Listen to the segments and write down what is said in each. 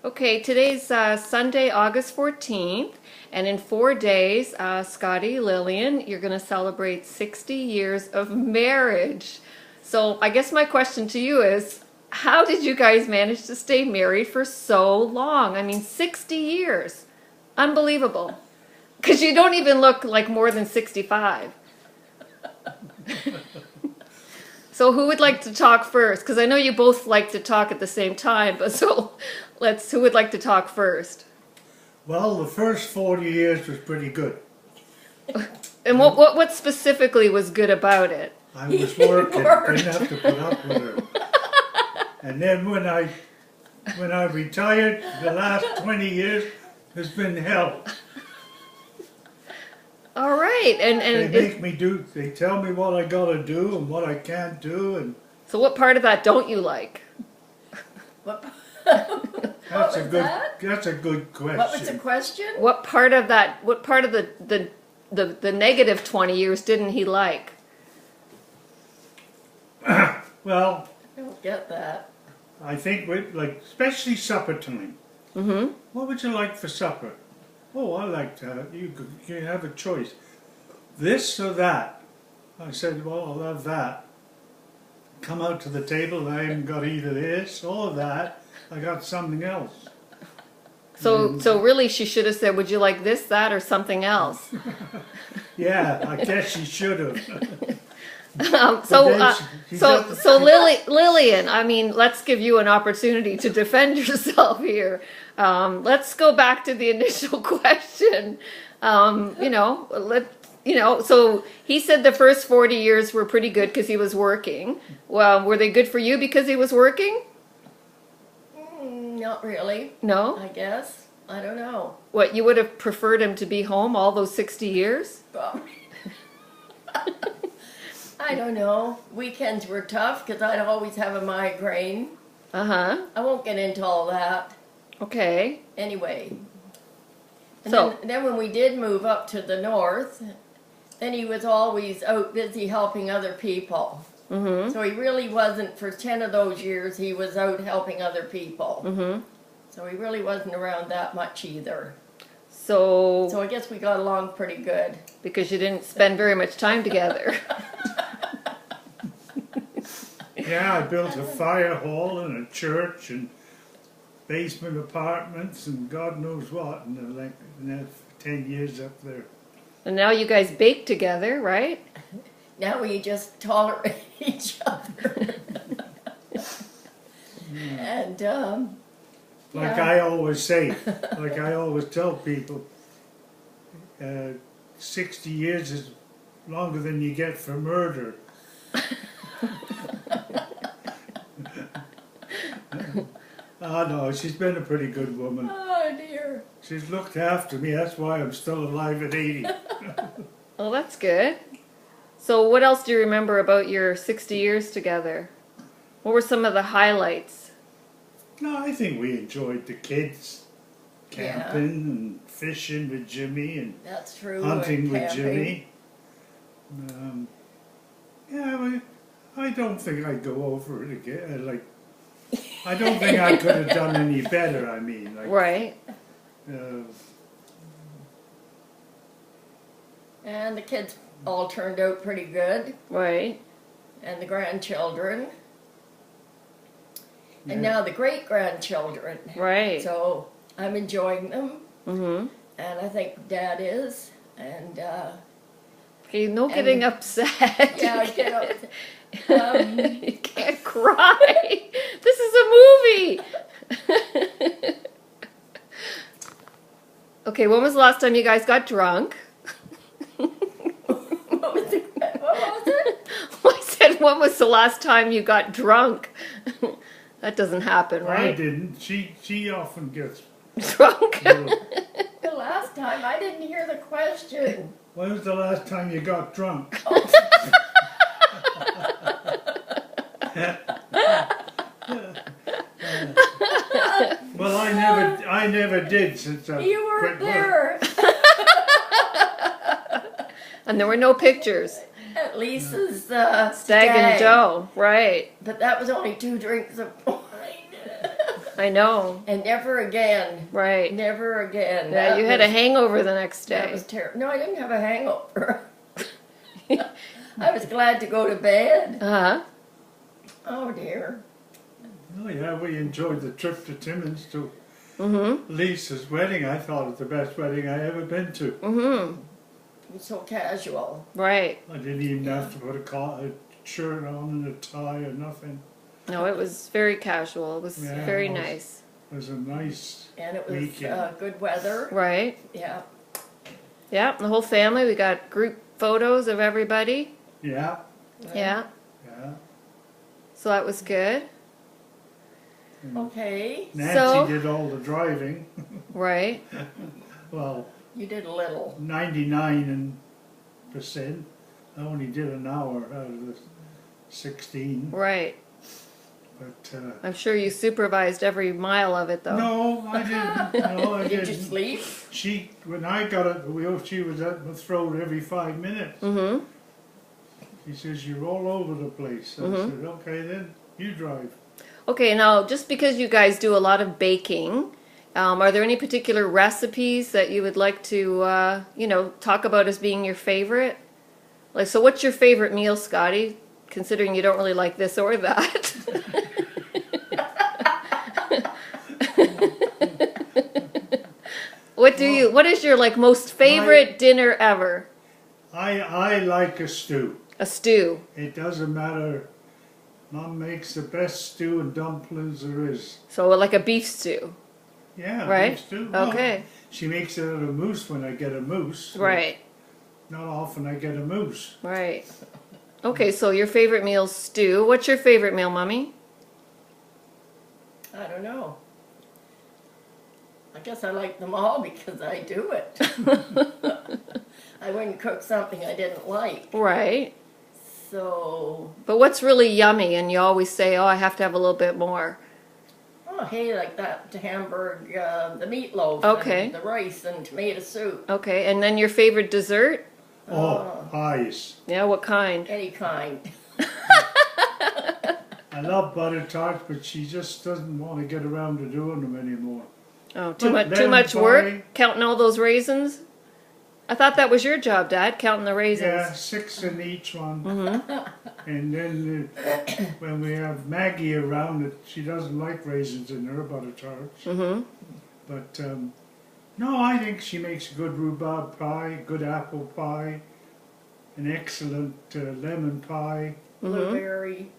Okay, today's Sunday, August 14th, and in 4 days, Scotty, Lillian, you're going to celebrate 60 years of marriage. So I guess my question to you is, how did you guys manage to stay married for so long? I mean, 60 years. Unbelievable. Because you don't even look like more than 65. So who would like to talk first? Because I know you both like to talk at the same time, but so who would like to talk first? Well, the first 40 years was pretty good. And what specifically was good about it? I was working, didn't have to put up with her. And then when I retired, the last 20 years has been hell. All right, and They make me do, they tell me what I gotta do and what I can't do, and so what part of that don't you like? What, that's a was good that? that's a good question. What was the question? What part of that? What part of the negative 20 years didn't he like? Well, I don't get that. I think with especially supper time. Mm-hmm. What would you like for supper? Oh, I like to have, you can have a choice. This or that? I said, well, I'll have that. Come out to the table, I haven't got either this or that. I got something else. So really, she should have said, "Would you like this, that, or something else?" Yeah, I guess she should have. So Lillian, I mean, let's give you an opportunity to defend yourself here. Let's go back to the initial question. So he said the first 40 years were pretty good because he was working. Well, were they good for you because he was working? Not really. No? I guess. I don't know. What, you would have preferred him to be home all those 60 years? Well, I don't know. Weekends were tough because I'd always have a migraine. Uh-huh. I won't get into all that. Okay. Anyway. And So- then when we did move up to the north, then he was always out busy helping other people. Mm-hmm. So he really wasn't, for 10 of those years, he was out helping other people. Mm-hmm. So he really wasn't around that much either. So So I guess we got along pretty good. because you didn't spend very much time together. Yeah, I built a fire hall and a church and basement apartments and God knows what in the 10 years up there. And now you guys bake together, right? Now we just tolerate each other. And, Like yeah. I always say, like I always tell people, 60 years is longer than you get for murder. Oh no, she's been a pretty good woman. Oh dear. She's looked after me, that's why I'm still alive at 80. Well, that's good. So what else do you remember about your 60 years together? What were some of the highlights? No, I think we enjoyed the kids, camping and fishing with Jimmy and That's true. hunting and with camping. Jimmy. Yeah, I don't think I'd go over it again. I don't think I could have done any better. I mean, Right. And the kids all turned out pretty good. Right. And the grandchildren. And Yeah. now the great-grandchildren. Right. So I'm enjoying them. Mm-hmm. And I think Dad is. And, Okay, no getting upset. yeah, you, get up. can't, you can't cry. This is a movie. Okay, when was the last time you guys got drunk? What was it? I said, when was the last time you got drunk? That doesn't happen, I right? didn't. She often gets. Drunk? The last time, I didn't hear the question. When was the last time you got drunk? Well, I never did since I You weren't quit work. there. And there were no pictures. At Lisa's Stag and Joe, right. But that was only 2 drinks of wine. I know. And never again. Right. Never again. Yeah, you had a hangover the next That day. was terrible. No, I didn't have a hangover. I was glad to go to bed. Uh-huh. Oh dear. Oh yeah, we enjoyed the trip to Timmins to Mm-hmm. Lisa's wedding. I thought it was the best wedding I ever been to. Mm-hmm. It was so casual. Right. I didn't even have to put a shirt on and a tie or nothing. No, it was very casual. It was Yeah, very it was. nice. It was a nice And it was weekend. good weather. Right. Yeah. Yeah, the whole family. We got group photos of everybody. Yeah, Yeah. yeah. So that was good. Okay. Nancy So- did all the driving. Right. Well, You did a little. 99%. I only did an hour out of the 16. Right. But I'm sure you supervised every mile of it, though. no, I didn't. No, I Did you didn't. sleep? She, when I got at the wheel, she was at my throat every 5 minutes. Mm-hmm. She says, "You're all over the place." I Mhm. said, "Okay, then you drive." Okay, now, just because you guys do a lot of baking, are there any particular recipes that you would like to, talk about as being your favorite? Like, so what's your favorite meal, Scotty? Considering you don't really like this or that. What is your, like, most favorite dinner ever? I like a stew. A stew. It doesn't matter. Mom makes the best stew and dumplings there is. So, like a beef stew. Yeah, Right. beef stew. Okay. She makes it out of moose when I get a moose. Right. Not often I get a moose. Right. Okay, so your favorite meal's stew. What's your favorite meal, Mommy? I don't know. I guess I like them all because I do it. I wouldn't cook something I didn't like. Right. So, But what's really yummy and you always say, oh, I have to have a little bit more? oh, hey, like that Hamburg, the meatloaf, Okay. and the rice and tomato soup, Okay, and then your favorite dessert? Oh, pies. Yeah, what kind? any kind. I love butter tarts, but she just doesn't want to get around to doing them anymore. Oh, too But much too lemon much work? pie. Counting all those raisins? I thought that was your job, Dad, counting the raisins. Yeah, 6 in each one. Mm-hmm. And then when we have Maggie around, she doesn't like raisins in her butter tarts. Mm-hmm. But no, I think she makes a good rhubarb pie, good apple pie, an excellent lemon pie, Blueberry.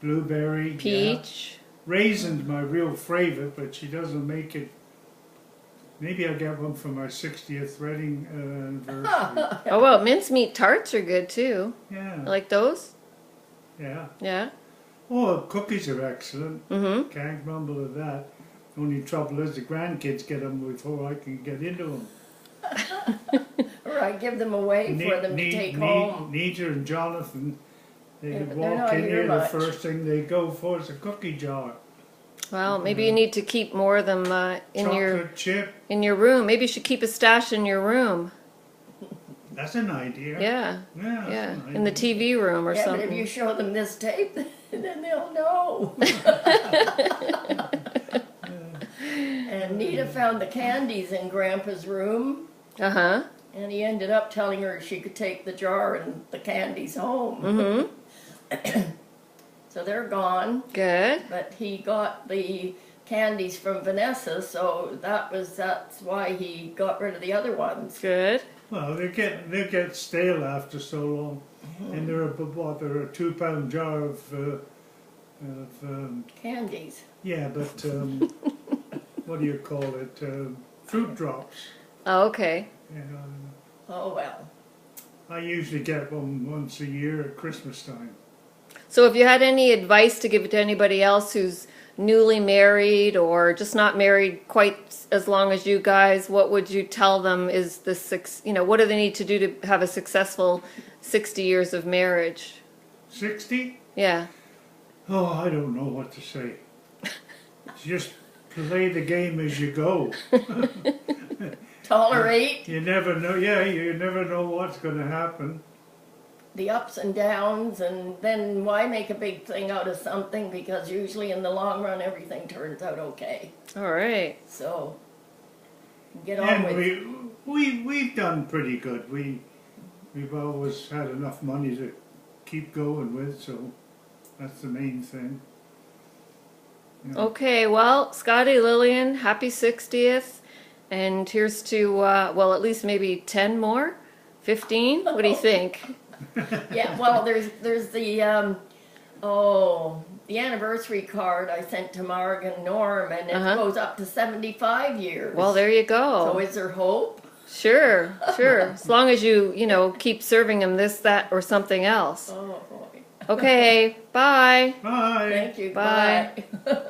blueberry, yeah. Peach. Raisin's my real favorite, but she doesn't make it. Maybe I'll get one for my 60th wedding anniversary. Oh, well, mincemeat tarts are good, too. Yeah, Like those? yeah. Yeah. Oh, cookies are excellent. Mm-hmm. Can't grumble at that. Only trouble is the grandkids get them before I can get into them. Or I give them away for them to take home. Nita and Jonathan, they Yeah, but they're walk not in here here, the much. first thing they go for is a cookie jar. Well, maybe you need to keep more of them in Chocolate chip, your room. Maybe you should keep a stash in your room. that's an idea. Yeah. Yeah, that's Yeah. an In the idea. TV room or Yeah, but something. if you show them this tape, then they'll know. And Nita found the candies in Grandpa's room, Uh-huh. and he ended up telling her she could take the jar and the candies home. Mm-hmm. So they're gone, Good. but he got the candies from Vanessa, so that's why he got rid of the other ones. Good. Well, they get stale after so long, and they're a 2-pound jar of Candies. yeah, but what do you call it? Fruit drops. Oh, okay. You know, Oh well. I usually get one once a year at Christmas time. So if you had any advice to give to anybody else who's newly married or just not married quite as long as you guys, what would you tell them is what do they need to do to have a successful 60 years of marriage? 60? Yeah. Oh, I don't know what to say. Just play the game as you go. Tolerate. You never know. Yeah, you never know what's going to happen. the ups and downs, and then why make a big thing out of something, because usually in the long run everything turns out okay. All right. So get on And with we've done pretty good. We've always had enough money to keep going with, so that's the main thing. You know. Okay, well, Scotty, Lillian, happy 60th. And here's to, well, at least maybe 10 more? 15? What do you think? Yeah, well, there's the the anniversary card I sent to Marg and Norm, and it goes up to 75 years. Well, there you go. So is there hope? Sure, sure. As long as you keep serving them this, that, or something else. Oh boy. Okay, bye. Bye. Thank you. Bye. Bye.